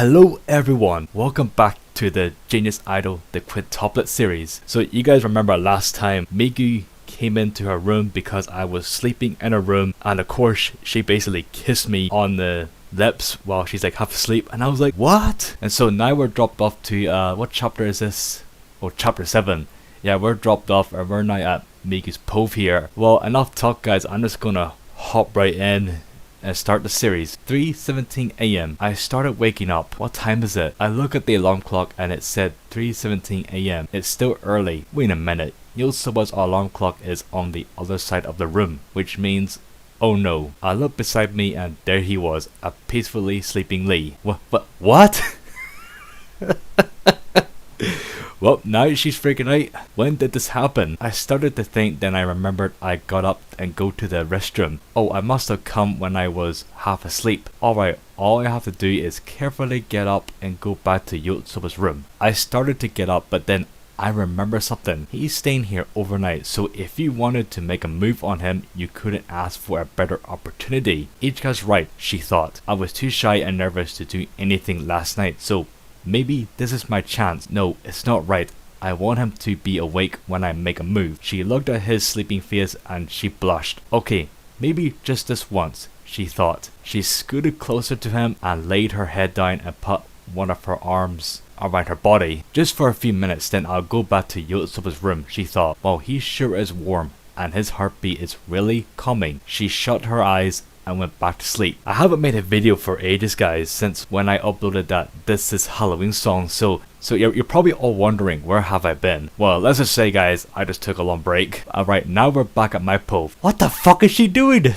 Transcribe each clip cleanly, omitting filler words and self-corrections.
Hello everyone, welcome back to the Genius Idol, the Quintuplet series. So you guys remember last time Migu came into her room because I was sleeping in her room, and of course she basically kissed me on the lips while she's like half asleep, and I was like, what? And so now we're dropped off to what chapter is this? Oh, chapter 7. Yeah, we're dropped off and we're now at Migu's Cove here. Well, enough talk guys, I'm just gonna hop right in and start the series. 3:17 a.m. I started waking up. What time is it? I look at the alarm clock and it said 3:17 a.m. It's still early. Wait a minute. Yosoba's alarm clock is on the other side of the room, which means, oh no. I look beside me and there he was, a peacefully sleeping Lee. What? Well, now she's freaking out. When did this happen? I started to think, then I remembered I got up and go to the restroom. Oh, I must have come when I was half asleep. Alright, all I have to do is carefully get up and go back to Yosoba's room. I started to get up, but then I remember something. He's staying here overnight, so if you wanted to make a move on him, you couldn't ask for a better opportunity. Ichika's right, she thought. I was too shy and nervous to do anything last night, so maybe this is my chance. No, it's not right. I want him to be awake when I make a move. She looked at his sleeping face and she blushed. Okay, maybe just this once, she thought. She scooted closer to him and laid her head down and put one of her arms around her body. Just for a few minutes, then I'll go back to Yosoba's room, she thought. Well, he sure is warm and his heartbeat is really calming. She shut her eyes and went back to sleep. I haven't made a video for ages guys, since when I uploaded that This Is Halloween song, so you're probably all wondering where have I been. Well, let's just say guys, I just took a long break. Alright, now we're back at my pove. What the fuck is she doing?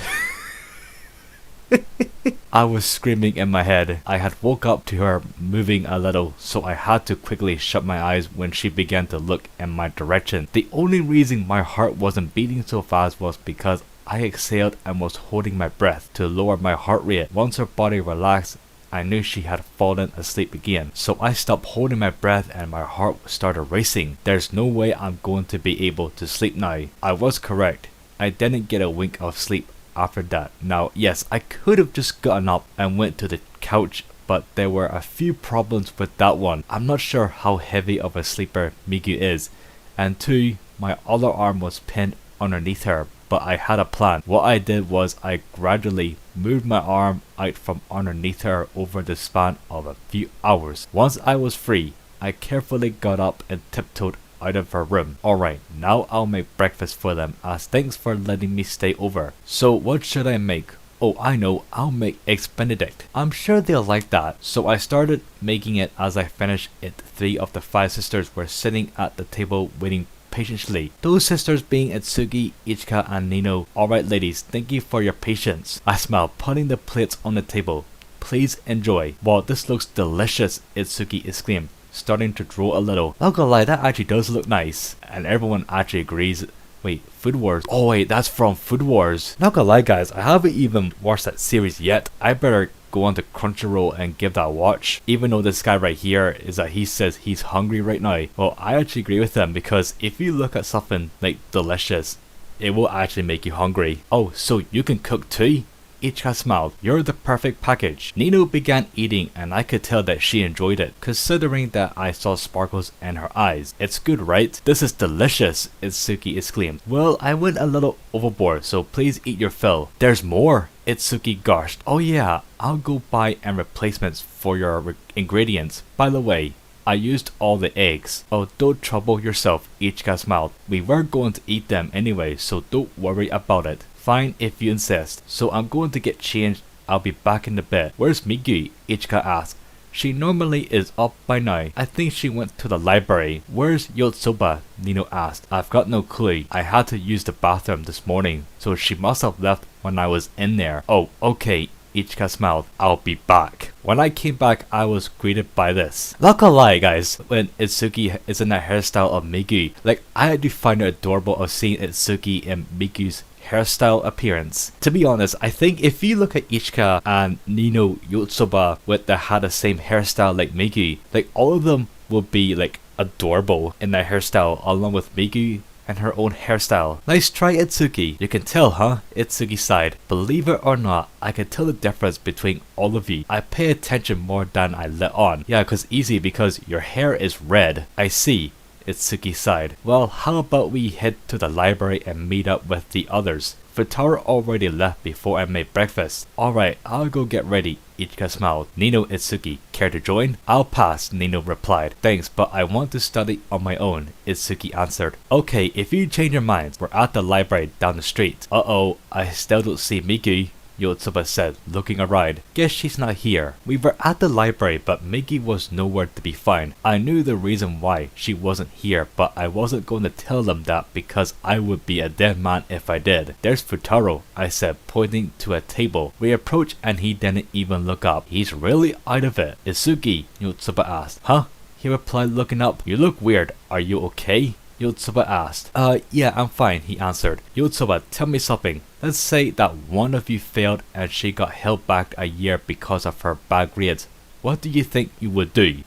I was screaming in my head. I had woke up to her moving a little, so I had to quickly shut my eyes when she began to look in my direction. The only reason my heart wasn't beating so fast was because I exhaled and was holding my breath to lower my heart rate. Once her body relaxed, I knew she had fallen asleep again. So I stopped holding my breath and my heart started racing. There's no way I'm going to be able to sleep now. I was correct. I didn't get a wink of sleep after that. Now, yes, I could have just gotten up and went to the couch, but there were a few problems with that one. I'm not sure how heavy of a sleeper Migu is, and two, my other arm was pinned underneath her. But I had a plan. What I did was I gradually moved my arm out from underneath her over the span of a few hours. Once I was free, I carefully got up and tiptoed out of her room. Alright, now I'll make breakfast for them as thanks for letting me stay over. So what should I make? Oh, I know, I'll make eggs benedict. I'm sure they'll like that. So I started making it. As I finished it, 3 of the 5 sisters were sitting at the table waiting patiently. Those sisters being Itsuki, Ichika, and Nino. Alright ladies, thank you for your patience. I smiled, putting the plates on the table. Please enjoy. Wow, this looks delicious, Itsuki exclaimed, starting to drool a little. Not gonna lie, that actually does look nice. And everyone actually agrees. Wait, Food Wars? Oh wait, that's from Food Wars. Not gonna lie guys, I haven't even watched that series yet. I better go on to Crunchyroll and give that a watch. Even though this guy right here is that he says he's hungry right now. Well, I actually agree with him, because if you look at something like delicious, it will actually make you hungry. Oh, so you can cook too? Ichika smiled. You're the perfect package. Nino began eating and I could tell that she enjoyed it, considering that I saw sparkles in her eyes. It's good, right? This is delicious, Itsuki exclaimed. Well, I went a little overboard, so please eat your fill. There's more, Itsuki gushed. Oh yeah, I'll go buy and replacements for your ingredients. By the way, I used all the eggs. Oh, don't trouble yourself, Ichika smiled. We were going to eat them anyway, so don't worry about it. Fine if you insist. So I'm going to get changed. I'll be back in a bit. Where's Migu? Ichika asked. She normally is up by now. I think she went to the library. Where's Yosoba? Nino asked. I've got no clue. I had to use the bathroom this morning, so she must have left when I was in there. Oh, okay. Ichika smiled. I'll be back. When I came back, I was greeted by this. Not gonna lie guys, when Itsuki is in the hairstyle of Migu, like I do find it adorable of seeing Itsuki in Migu's hairstyle appearance. To be honest, I think if you look at Ichika and Nino Yosoba with that had the same hairstyle like Migu, like all of them would be like adorable in their hairstyle along with Migu and her own hairstyle. Nice try, Itsuki. You can tell, huh? Itsuki sighed. Believe it or not, I can tell the difference between all of you. I pay attention more than I let on. Yeah, cause easy because your hair is red. I see. Itsuki sighed. Well, how about we head to the library and meet up with the others? Futaro already left before I made breakfast. Alright, I'll go get ready. Ichika smiled. Nino, Itsuki, care to join? I'll pass, Nino replied. Thanks, but I want to study on my own, Itsuki answered. Okay, if you change your minds, we're at the library down the street. Uh-oh, I still don't see Miki, Yotsuba said, looking around. Guess she's not here. We were at the library, but Miki was nowhere to be found. I knew the reason why she wasn't here, but I wasn't going to tell them that because I would be a dead man if I did. There's Futaro, I said, pointing to a table. We approached and he didn't even look up. He's really out of it. Itsuki, Yotsuba asked. Huh? He replied, looking up. You look weird. Are you okay? Yotsuba asked. Yeah, I'm fine, he answered. Yotsuba, tell me something. Let's say that one of you failed and she got held back a year because of her bad grades. What do you think you would do?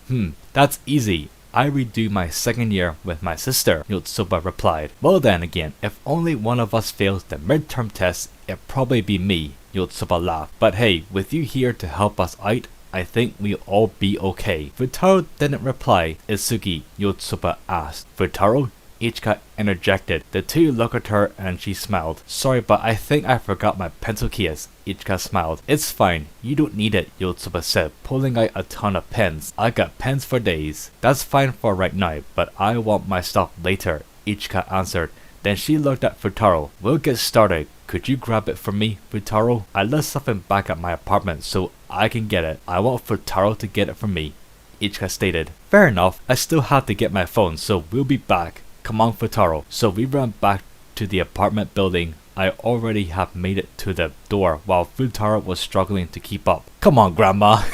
That's easy. I redo my second year with my sister, Yotsuba replied. Well then again, if only one of us fails the midterm test, it'd probably be me, Yotsuba laughed. But hey, with you here to help us out, I think we'll all be okay. Futaro didn't reply. Itsuki, Yotsuba asked. Futaro? Ichika interjected. The two looked at her and she smiled. Sorry, but I think I forgot my pencil case. Ichika smiled. It's fine. You don't need it, Yotsuba said, pulling out a ton of pens. I got pens for days. That's fine for right now, but I want my stuff later, Ichika answered. Then she looked at Futaro. We'll get started. Could you grab it for me, Futaro? I left something back at my apartment so I can get it. I want Futaro to get it for me, Ichika stated. Fair enough. I still have to get my phone, so we'll be back. Come on, Futaro. So we ran back to the apartment building. I already have made it to the door while Futaro was struggling to keep up. Come on, Grandma.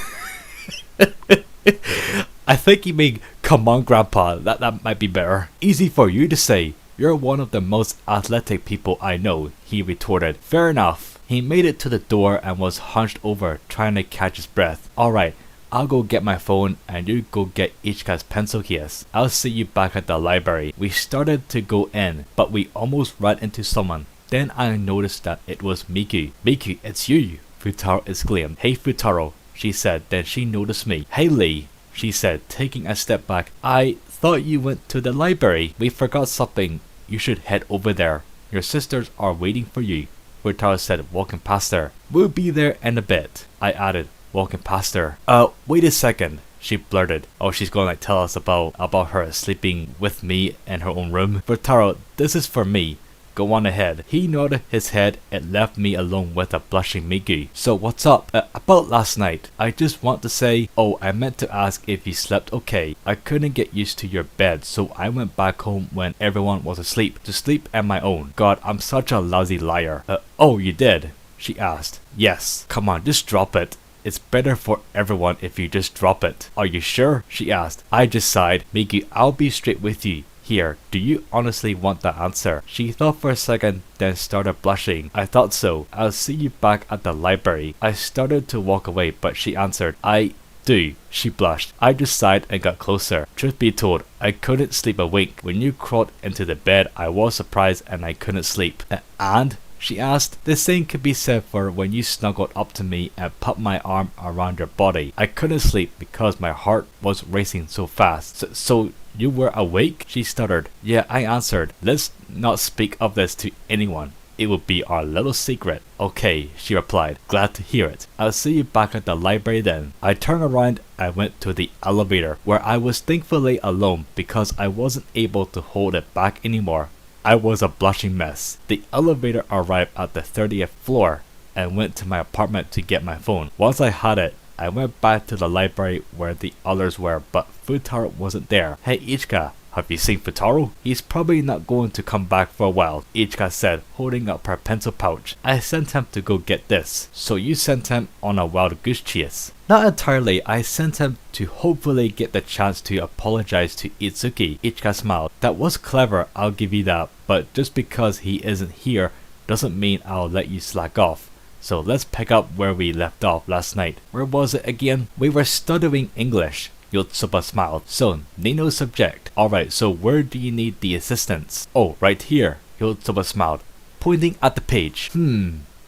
I think you mean come on, Grandpa. That might be better. Easy for you to say. You're one of the most athletic people I know, he retorted. Fair enough. He made it to the door and was hunched over, trying to catch his breath. Alright, I'll go get my phone and you go get Ichika's pencil case. I'll see you back at the library. We started to go in, but we almost ran into someone. Then I noticed that it was Miku. Miku, it's you, Futaro exclaimed. Hey Futaro, she said. Then she noticed me. Hey Lee, she said, taking a step back. I thought you went to the library. We forgot something. You should head over there. Your sisters are waiting for you, Futaro said, walking past her. We'll be there in a bit, I added, walking past her. Wait a second, she blurted. Oh, she's going to tell us about her sleeping with me in her own room. Futaro, this is for me. Go on ahead. He nodded his head and left me alone with a blushing Miku. So what's up? About last night. I just want to say, I meant to ask if you slept okay. I couldn't get used to your bed, so I went back home when everyone was asleep, to sleep on my own. God, I'm such a lousy liar. You did? She asked. Yes. Come on, just drop it. It's better for everyone if you just drop it. Are you sure? She asked. I just sighed. Miku, I'll be straight with you. Here, do you honestly want the answer? She thought for a second, then started blushing. I thought so. I'll see you back at the library. I started to walk away, but she answered, I do. She blushed. I just sighed and got closer. Truth be told, I couldn't sleep a wink. When you crawled into the bed, I was surprised and I couldn't sleep. And? She asked. The same could be said for when you snuggled up to me and put my arm around your body. I couldn't sleep because my heart was racing so fast. So you were awake? She stuttered. Yeah, I answered. Let's not speak of this to anyone. It will be our little secret. Okay, she replied. Glad to hear it. I'll see you back at the library then. I turned around and went to the elevator, where I was thankfully alone because I wasn't able to hold it back anymore. I was a blushing mess. The elevator arrived at the 30th floor and went to my apartment to get my phone. Once I had it, I went back to the library where the others were, but Futaro wasn't there. Hey Ichika, have you seen Futaro? He's probably not going to come back for a while, Ichika said, holding up her pencil pouch. I sent him to go get this. So you sent him on a wild goose chase? Not entirely. I sent him to hopefully get the chance to apologize to Itsuki. Ichika smiled. That was clever, I'll give you that, but just because he isn't here doesn't mean I'll let you slack off. So let's pick up where we left off last night. Where was it again? We were studying English. Yotsuba smiled. So, Nino's subject. Alright, so where do you need the assistance? Oh, right here. Yotsuba smiled, pointing at the page.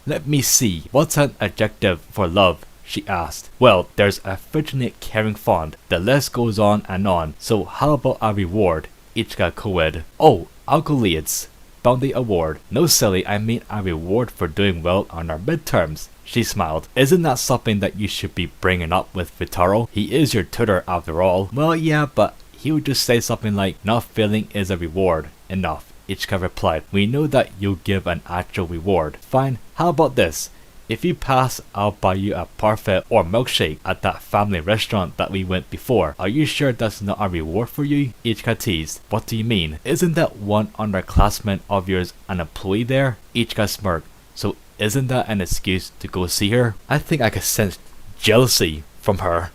Let me see. What's an adjective for love? She asked. Well, there's affectionate, caring, fond. The list goes on and on. So how about a reward? Ichika co-ed. Oh, accolades. Bounty award. No silly, I mean a reward for doing well on our midterms. She smiled. Isn't that something that you should be bringing up with Futaro? He is your tutor after all. Well, yeah, but he would just say something like, not failing is a reward. Enough. Ichika replied. We know that you'll give an actual reward. Fine, how about this? If you pass, I'll buy you a parfait or milkshake at that family restaurant that we went before. Are you sure that's not a reward for you? Ichika teased. What do you mean? Isn't that one underclassman of yours an employee there? Ichika smirked. So isn't that an excuse to go see her? I think I could sense jealousy from her.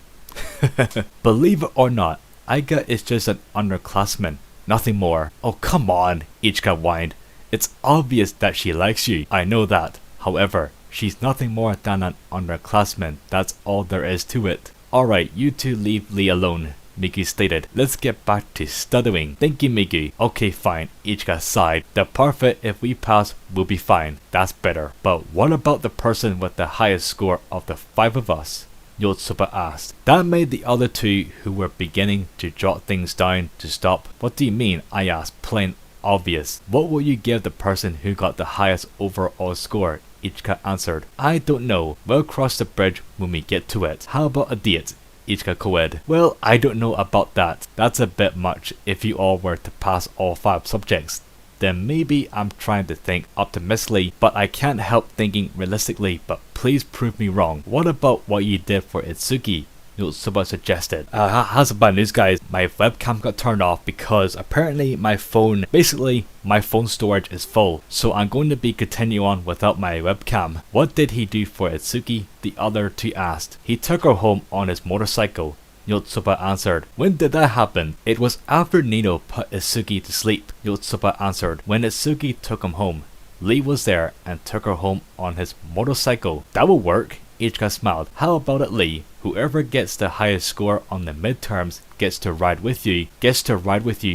Believe it or not, Aiga is just an underclassman. Nothing more. Oh, come on, Ichika whined. It's obvious that she likes you. I know that. However, she's nothing more than an underclassman. That's all there is to it. Alright, you two leave Lee alone, Miki stated. Let's get back to studying. Thank you, Miki. Okay, fine, Ichika sighed. The parfait, if we pass, will be fine. That's better. But what about the person with the highest score of the 5 of us? Yotsuba asked. That made the other two who were beginning to jot things down to stop. What do you mean? I asked, plain obvious. What will you give the person who got the highest overall score? Ichika answered. I don't know. We'll cross the bridge when we get to it. How about a date? Ichika co-ed. Well, I don't know about that. That's a bit much if you all were to pass all 5 subjects. Then maybe I'm trying to think optimistically, but I can't help thinking realistically, but please prove me wrong. What about what you did for Itsuki? Yotsuba suggested. How's the bad news, guys? My webcam got turned off because apparently my phone storage is full, so I'm going to be continuing on without my webcam. What did he do for Itsuki? The other two asked. He took her home on his motorcycle. Yotsuba answered. When did that happen? It was after Nino put Itsuki to sleep. Yotsuba answered. When Itsuki took him home. Lee was there and took her home on his motorcycle. That will work. Ichika smiled. How about it, Lee? Whoever gets the highest score on the midterms gets to ride with you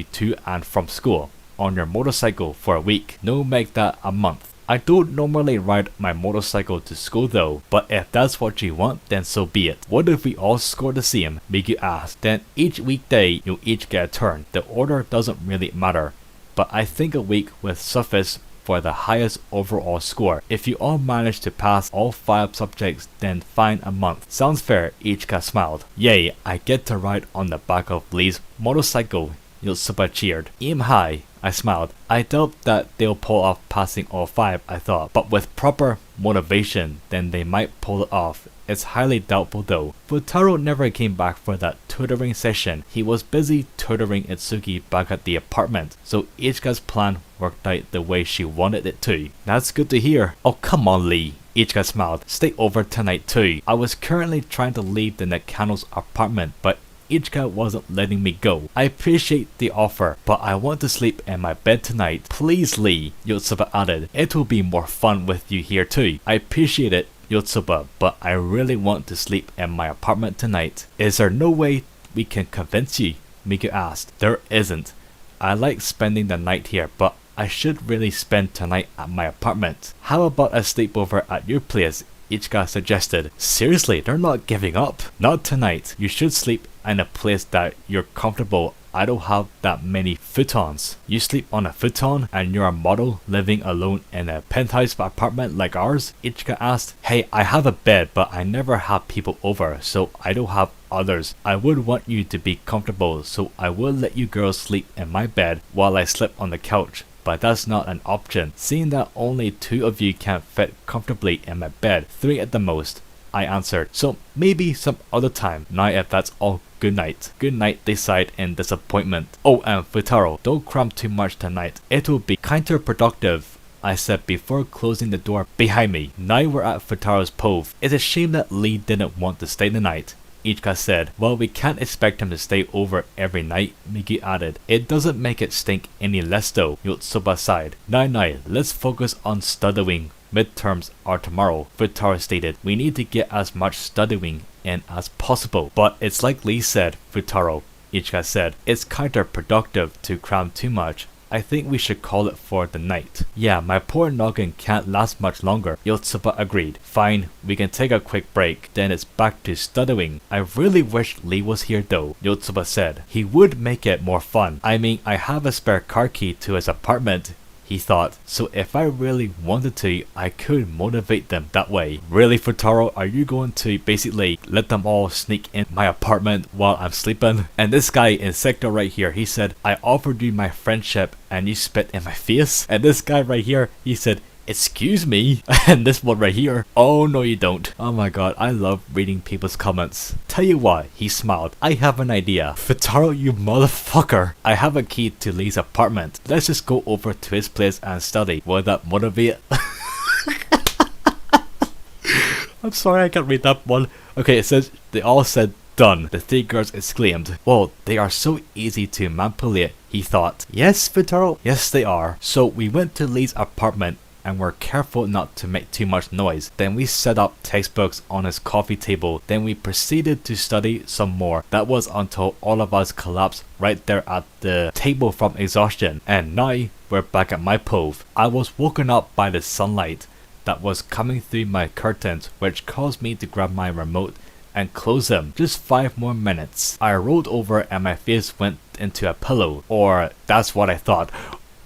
to and from school on your motorcycle for a week. No, make that a month. I don't normally ride my motorcycle to school though, but if that's what you want, then so be it. What if we all score the same? Migu asked. Then each weekday you'll each get a turn. The order doesn't really matter, but I think a week would suffice for the highest overall score. If you all manage to pass all 5 subjects, then fine, a month. Sounds fair, Ichika smiled. Yay, I get to ride on the back of Lee's motorcycle. Yotsuba cheered. Aim high. I smiled. I doubt that they'll pull off passing all 5, I thought, but with proper motivation, then they might pull it off. It's highly doubtful though. Futaro never came back for that tutoring session. He was busy tutoring Itsuki back at the apartment, so Ichika's plan worked out the way she wanted it to. That's good to hear. Oh, come on, Lee. Ichika smiled. Stay over tonight too. I was currently trying to leave the Nakano's apartment, but Ichika wasn't letting me go. I appreciate the offer, but I want to sleep in my bed tonight. Please, Lee, Yotsuba added. It will be more fun with you here too. I appreciate it, Yotsuba, but I really want to sleep in my apartment tonight. Is there no way we can convince you? Miku asked. There isn't. I like spending the night here, but I should really spend tonight at my apartment. How about a sleepover at your place? Ichika suggested. Seriously, they're not giving up. Not tonight. You should sleep in a place that you're comfortable. I don't have that many futons. You sleep on a futon and you're a model living alone in a penthouse apartment like ours? Ichika asked. Hey, I have a bed, but I never have people over, so I don't have others. I would want you to be comfortable, so I will let you girls sleep in my bed while I sleep on the couch. But that's not an option, seeing that only 2 of you can fit comfortably in my bed, 3 at the most, I answered. So maybe some other time. Now if that's all, good night. Good night, they sighed in disappointment. Oh, and Futaro, don't cram too much tonight. It will be counterproductive, I said before closing the door behind me. Now we're at Futaro's Cove. It's a shame that Lee didn't want to stay the night. Ichika said. Well, we can't expect him to stay over every night, Miki added. It doesn't make it stink any less though, Yotsuba sighed. Now, let's focus on studying Midterms are tomorrow, Futaro stated. We need to get as much studying in as possible. But it's like Lee said, Futaro, Ichika said. It's counterproductive to cram too much. I think we should call it for the night. Yeah, my poor noggin can't last much longer, Yotsuba agreed. Fine, we can take a quick break, then it's back to studying. I really wish Lee was here though, Yotsuba said. He would make it more fun. I mean, I have a spare car key to his apartment, he thought, so if I really wanted to, I could motivate them that way. Really, Futaro, are you going to basically let them all sneak in my apartment while I'm sleeping? And this guy in sector right here, he said, I offered you my friendship and you spit in my face. And this guy right here, he said, excuse me? And this one right here, oh no you don't. Oh my god, I love reading people's comments. Tell you what, he smiled, I have an idea. Futaro, you motherfucker. I have a key to Lee's apartment. Let's just go over to his place and study. Will that motivate? I'm sorry, I can't read that one. Okay, it says, they all said done. The three girls exclaimed. Well, they are so easy to manipulate, he thought. Yes, Futaro? Yes, they are. So we went to Lee's apartment and were careful not to make too much noise. Then we set up textbooks on his coffee table. Then we proceeded to study some more. That was until all of us collapsed right there at the table from exhaustion. And now we're back at my pove. I was woken up by the sunlight that was coming through my curtains, which caused me to grab my remote and close them. Just 5 more minutes. I rolled over and my face went into a pillow. Or that's what I thought.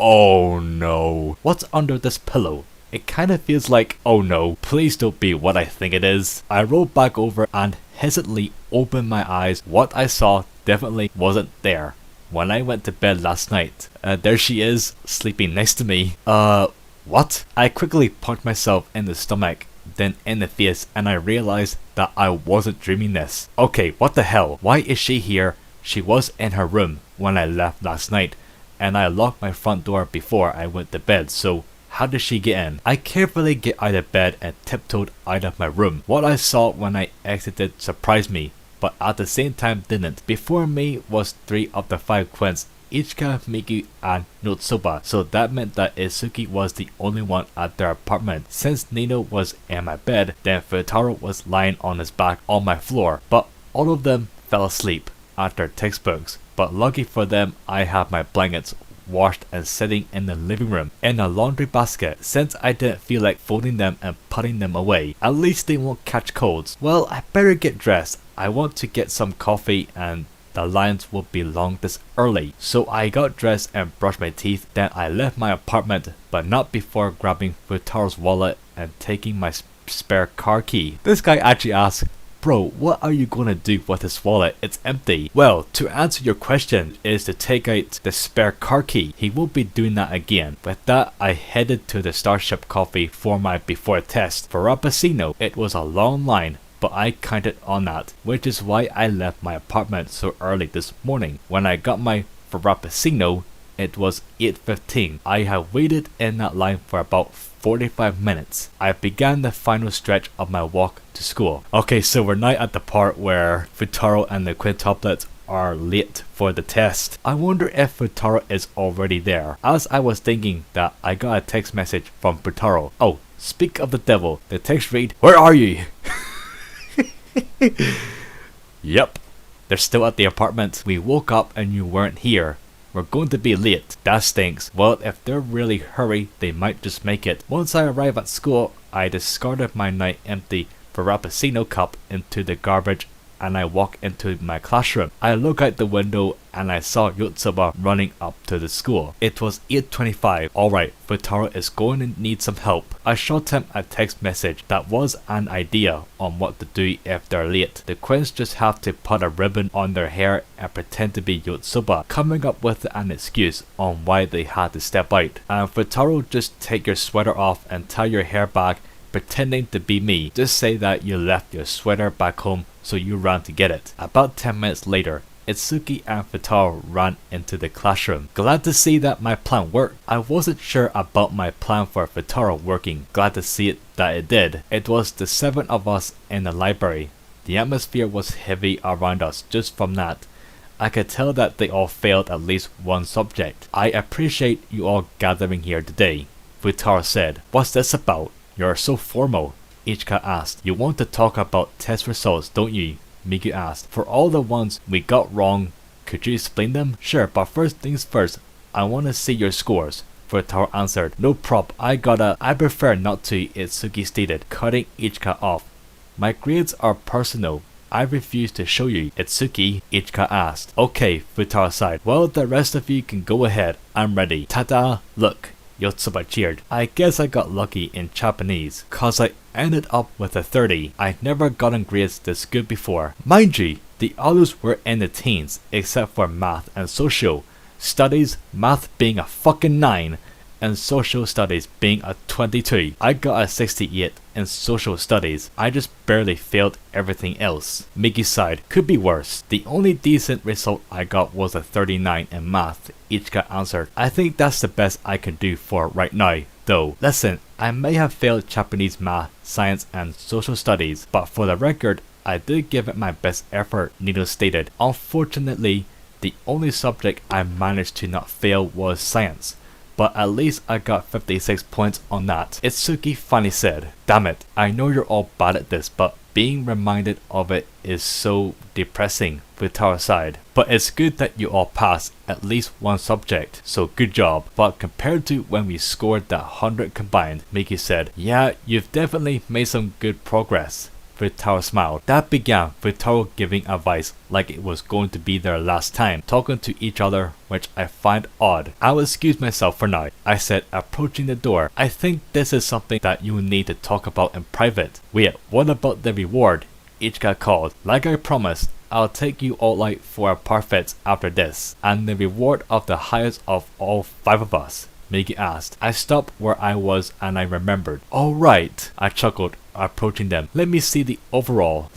Oh no. What's under this pillow? It kinda feels like, oh no, please don't be what I think it is. I rolled back over and hesitantly opened my eyes. What I saw definitely wasn't there. When I went to bed last night, there she is, sleeping next to me. What? I quickly punched myself in the stomach, then in the face, and I realized that I wasn't dreaming this. Okay, what the hell? Why is she here? She was in her room when I left last night, and I locked my front door before I went to bed, so how did she get in? I carefully get out of bed and tiptoed out of my room. What I saw when I exited surprised me, but at the same time didn't. Before me was 3 of the 5 quints, Ichika, Miku, and Yotsuba, so that meant that Itsuki was the only one at their apartment. Since Nino was in my bed, then Futaro was lying on his back on my floor, but all of them fell asleep at their textbooks. But lucky for them, I have my blankets washed and sitting in the living room in a laundry basket, since I didn't feel like folding them and putting them away. At least they won't catch colds. Well, I better get dressed. I want to get some coffee and the lines will be long this early. So I got dressed and brushed my teeth. Then I left my apartment, but not before grabbing Futaro's wallet and taking my spare car key. This guy actually asked, bro, what are you gonna do with this wallet? It's empty. Well, to answer your question is to take out the spare car key. He won't be doing that again. With that, I headed to the Starship Coffee for my before test. For Frappuccino, it was a long line, but I counted on that, which is why I left my apartment so early this morning. When I got my Frappuccino, it was 8:15. I have waited in that line for about 45 minutes. I began the final stretch of my walk to school. Okay, so we're now at the part where Futaro and the quintuplets are late for the test. I wonder if Futaro is already there. As I was thinking that, I got a text message from Futaro. Oh, speak of the devil. The text read, where are you? Yep, they're still at the apartment. We woke up and you weren't here. We're going to be late. That stinks. Well, if they're really hurry, they might just make it. Once I arrive at school, I discarded my now empty Frappuccino cup into the garbage and I walk into my classroom. I look out the window and I saw Yotsuba running up to the school. It was 8:25. Alright, Futaro is going to need some help. I shot him a text message that was an idea on what to do if they're late. The quins just have to put a ribbon on their hair and pretend to be Yotsuba, coming up with an excuse on why they had to step out. And Futaro, just take your sweater off and tie your hair back, pretending to be me. Just say that you left your sweater back home so you ran to get it. About 10 minutes later, Itsuki and Futaro ran into the classroom. Glad to see that my plan worked. I wasn't sure about my plan for Futaro working. Glad to see that it did. It was the 7 of us in the library. The atmosphere was heavy around us just from that. I could tell that they all failed at least one subject. I appreciate you all gathering here today, Futaro said. What's this about? You're so formal, Ichika asked. You want to talk about test results, don't you? Miku asked. For all the ones we got wrong, could you explain them? Sure, but first things first, I want to see your scores. Futaro answered. No prob, I prefer not to, Itsuki stated, cutting Ichika off. My grades are personal. I refuse to show you, Itsuki, Ichika asked. Okay, Futaro sighed. Well, the rest of you can go ahead. I'm ready. Ta-da! Look, Yotsuba cheered. I guess I got lucky in Japanese, cause I ended up with a 30. I'd never gotten grades this good before. Mind you, the others were in the teens, except for math and social studies, math being a fucking 9, and social studies being a 22. I got a 68 in social studies. I just barely failed everything else. Miki sighed. Could be worse. The only decent result I got was a 39 in math, Ichika answered. I think that's the best I can do for right now, though. Listen, I may have failed Japanese math, science, and social studies, but for the record, I did give it my best effort, Nino stated. Unfortunately, the only subject I managed to not fail was science, but at least I got 56 points on that. Itsuki finally said, damn it, I know you're all bad at this, but being reminded of it is so depressing, Futaro sighed. But it's good that you all passed at least one subject, so good job. But compared to when we scored that 100 combined, Miki said, yeah, you've definitely made some good progress. Futaro smiled. That began Futaro giving advice like it was going to be their last time talking to each other, which I find odd. I'll excuse myself for now, I said, approaching the door. I think this is something that you need to talk about in private. Wait, what about the reward? Ichika called. Like I promised, I'll take you all out for a parfait after this, and the reward of the highest of all 5 of us. Miki asked. I stopped where I was and I remembered. All right, I chuckled, approaching them. Let me see the overall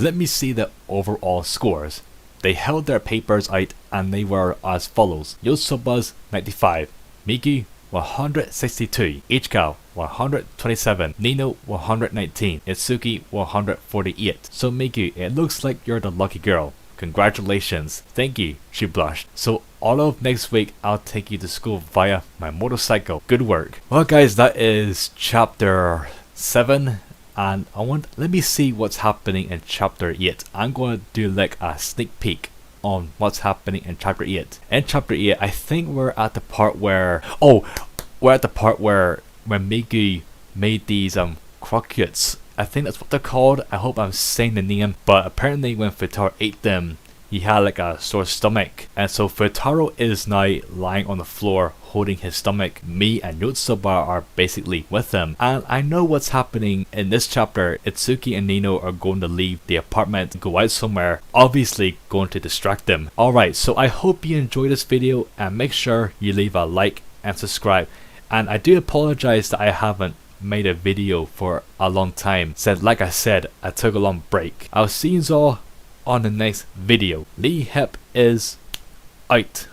scores. They held their papers out and they were as follows. Yotsuba's 95, Miki 162, Ichika 127, Nino 119, Itsuki 148. So Miki, it looks like you're the lucky girl. Congratulations. Thank you, she blushed. So all of next week, I'll take you to school via my motorcycle. Good work. Well guys, that is chapter 7. And let me see what's happening in chapter 8. I'm going to do like a sneak peek on what's happening in chapter 8. In chapter 8, I think we're at the part where, when Miki made these croquettes. I think that's what they're called. I hope I'm saying the name. But apparently when Futaro ate them, he had like a sore stomach. And so Futaro is now lying on the floor holding his stomach. Me and Yotsuba are basically with him. And I know what's happening in this chapter. Itsuki and Nino are going to leave the apartment, go out somewhere, obviously going to distract them. Alright, so I hope you enjoyed this video and make sure you leave a like and subscribe. And I do apologize that I haven't made a video for a long time. Like I said, I took a long break. I'll see you all on the next video. Lee Hep is out.